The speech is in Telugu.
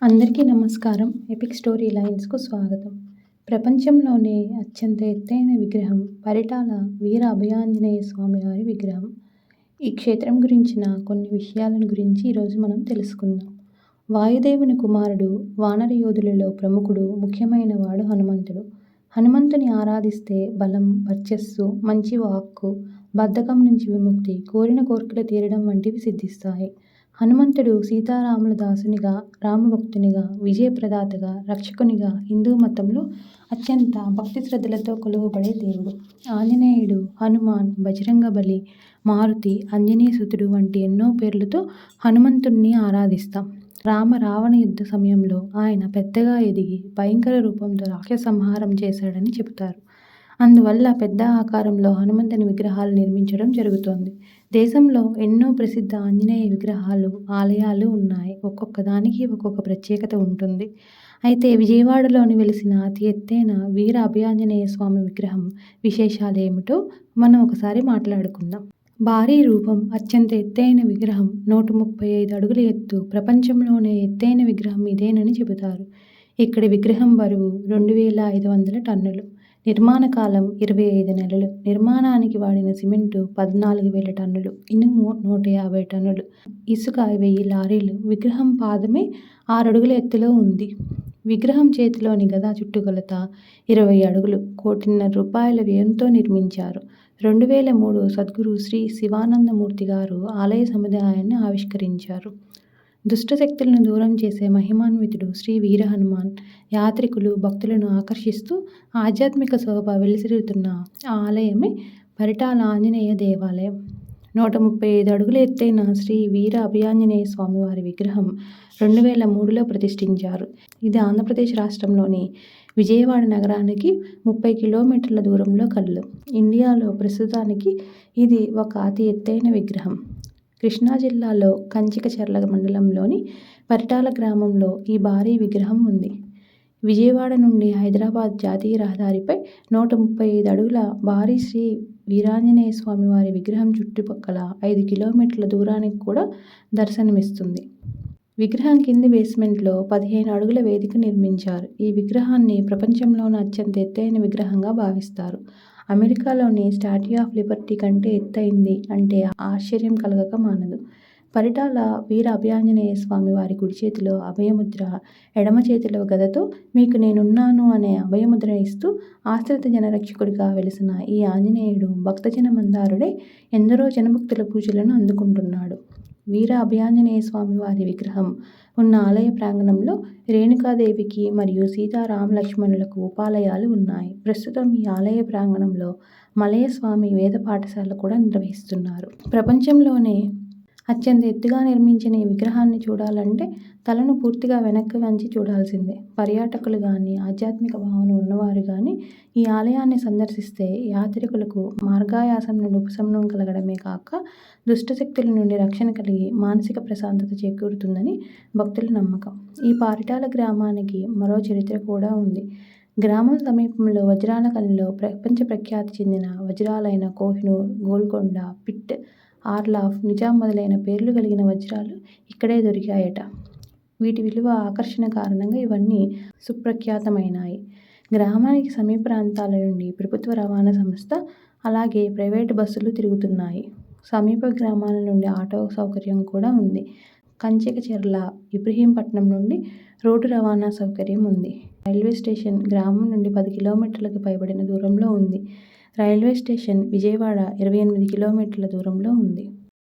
అందరికీ నమస్కారం. ఎపిక్ స్టోరీ లైన్స్‌కు స్వాగతం. ప్రపంచంలోనే అత్యంత ఎత్తైన విగ్రహం పరిటాల వీర అభయాంజనేయ స్వామివారి విగ్రహం. ఈ క్షేత్రం గురించిన కొన్ని విషయాలను గురించి ఈరోజు మనం తెలుసుకుందాం. వాయుదేవుని కుమారుడు, వానర యోధులలో ప్రముఖుడు, ముఖ్యమైన వాడు హనుమంతుడు. హనుమంతుని ఆరాధిస్తే బలం, వర్చస్సు, మంచి వాక్కు, బద్ధకం నుంచి విముక్తి, కోరిన కోర్కెలు తీరడం వంటివి సిద్ధిస్తాయి. హనుమంతుడు సీతారాముల దాసునిగా, రామభక్తునిగా, విజయప్రదాతగా, రక్షకునిగా హిందూ మతంలో అత్యంత భక్తి శ్రద్ధలతో కొలువబడే దేవుడు. ఆంజనేయుడు, హనుమాన్, బజరంగబలి, మారుతి, అంజనీసుతుడు వంటి ఎన్నో పేర్లతో హనుమంతుణ్ణి ఆరాధిస్తాం. రామ రావణ యుద్ధ సమయంలో ఆయన పెద్దగా ఎదిగి భయంకర రూపంతో రాక్షస సంహారం చేశాడని చెబుతారు. అందువల్ల పెద్ద ఆకారంలో హనుమంతుని విగ్రహాలు నిర్మించడం జరుగుతోంది. దేశంలో ఎన్నో ప్రసిద్ధ ఆంజనేయ విగ్రహాలు, ఆలయాలు ఉన్నాయి. ఒక్కొక్క దానికి ఒక్కొక్క ప్రత్యేకత ఉంటుంది. అయితే విజయవాడలోని వెలిసిన అతి ఎత్తైన వీర అభయాంజనేయ స్వామి విగ్రహం విశేషాలు ఏమిటో మనం ఒకసారి మాట్లాడుకుందాం. భారీ రూపం, అత్యంత ఎత్తైన విగ్రహం, 135 అడుగుల ఎత్తు, ప్రపంచంలోనే ఎత్తైన విగ్రహం ఇదేనని చెబుతారు. ఇక్కడి విగ్రహం బరువు 2500 టన్నులు. నిర్మాణ కాలం 25 నెలలు. నిర్మాణానికి వాడిన సిమెంటు 14,000 టన్నులు, ఇనుము 150 టన్నులు, ఇసుక 1000 లారీలు. విగ్రహం పాదమే 6 అడుగుల ఎత్తులో ఉంది. విగ్రహం చేతిలోని గద చుట్టుకొలత 20 అడుగులు. 1,50,00,000 రూపాయల వ్యయంతో నిర్మించారు. 2003 సద్గురు శ్రీ శివానందమూర్తి గారు ఆలయ సముదాయాన్ని ఆవిష్కరించారు. దుష్టశక్తులను దూరం చేసే మహిమాన్వితుడు శ్రీ వీర హనుమాన్. యాత్రికులు, భక్తులను ఆకర్షిస్తూ ఆధ్యాత్మిక శోభ వెలిసిరుతున్న ఆలయమే పరిటాల ఆంజనేయ దేవాలయం. 135 అడుగుల ఎత్తైన శ్రీ వీర అభయాంజనేయ స్వామివారి విగ్రహం 2003లో ప్రతిష్ఠించారు. ఇది ఆంధ్రప్రదేశ్ రాష్ట్రంలోని విజయవాడ నగరానికి 30 కిలోమీటర్ల దూరంలో కలదు. ఇండియాలో ప్రస్తుతానికి ఇది ఒక అతి ఎత్తైన విగ్రహం. కృష్ణా జిల్లాలో కంచికచర్ల మండలంలోని పరిటాల గ్రామంలో ఈ భారీ విగ్రహం ఉంది. విజయవాడ నుండి హైదరాబాద్ జాతీయ రహదారిపై 135 అడుగుల భారీ శ్రీ వీరాంజనేయ స్వామివారి విగ్రహం చుట్టుపక్కల 5 కిలోమీటర్ల దూరానికి కూడా దర్శనమిస్తుంది. విగ్రహం కింది బేస్మెంట్లో 15 అడుగుల వేదిక నిర్మించారు. ఈ విగ్రహాన్ని ప్రపంచంలోని అత్యంత ఎత్తైన విగ్రహంగా భావిస్తారు. అమెరికాలోని స్టాట్యూ ఆఫ్ లిబర్టీ కంటే ఎత్తైంది అంటే ఆశ్చర్యం కలగక మానదు. పరిటాల వీర అభయాంజనేయ స్వామి వారి కుడి చేతిలో అభయముద్ర, ఎడమ చేతిలో గదతో మీకు నేనున్నాను అనే అభయముద్ర ఇస్తూ ఆశ్రిత జనరక్షకుడిగా వెలిసిన ఈ ఆంజనేయుడు భక్తజన మందారుడై ఎందరో జనభక్తుల పూజలను అందుకుంటున్నాడు. వీర అభయాంజనేయ స్వామి వారి విగ్రహం ఉన్న ఆలయ ప్రాంగణంలో రేణుకాదేవికి మరియు సీతారామలక్ష్మణులకు ఉపాలయాలు ఉన్నాయి. ప్రస్తుతం ఈ ఆలయ ప్రాంగణంలో మలయ స్వామి వేద పాఠశాల కూడా నిర్వహిస్తున్నారు. ప్రపంచంలోనే అత్యంత ఎత్తుగా నిర్మించిన ఈ విగ్రహాన్ని చూడాలంటే తలను పూర్తిగా వెనక్కి వంచి చూడాల్సిందే. పర్యాటకులు కానీ, ఆధ్యాత్మిక భావన ఉన్నవారు కానీ ఈ ఆలయాన్ని సందర్శిస్తే యాత్రికులకు మార్గాయాసం నుండి ఉపశమనం కలగడమే కాక దుష్టశక్తుల నుండి రక్షణ కలిగి మానసిక ప్రశాంతత చేకూరుతుందని భక్తుల నమ్మకం. ఈ పరిటాల గ్రామానికి మరో చరిత్ర కూడా ఉంది. గ్రామం సమీపంలో వజ్రాల ఖనిలో ప్రపంచ ప్రఖ్యాతి చెందిన వజ్రాలైన కోహినూర్, గోల్కొండ, పిట్, ఆర్లాఫ్, నిజాం మొదలైన పేర్లు కలిగిన వజ్రాలు ఇక్కడే దొరికాయట. వీటి విలువ, ఆకర్షణ కారణంగా ఇవన్నీ సుప్రఖ్యాతమైనాయి. గ్రామానికి సమీప ప్రాంతాల నుండి ప్రభుత్వ రవాణా సంస్థ, అలాగే ప్రైవేటు బస్సులు తిరుగుతున్నాయి. సమీప గ్రామాల నుండి ఆటో సౌకర్యం కూడా ఉంది. కంచికచర్ల, ఇబ్రహీంపట్నం నుండి రోడ్డు రవాణా సౌకర్యం ఉంది. రైల్వే స్టేషన్ గ్రామం నుండి 10 కిలోమీటర్లకు పైబడిన దూరంలో ఉంది. రైల్వే స్టేషన్ విజయవాడ 28 కిలోమీటర్ల దూరంలో ఉంది.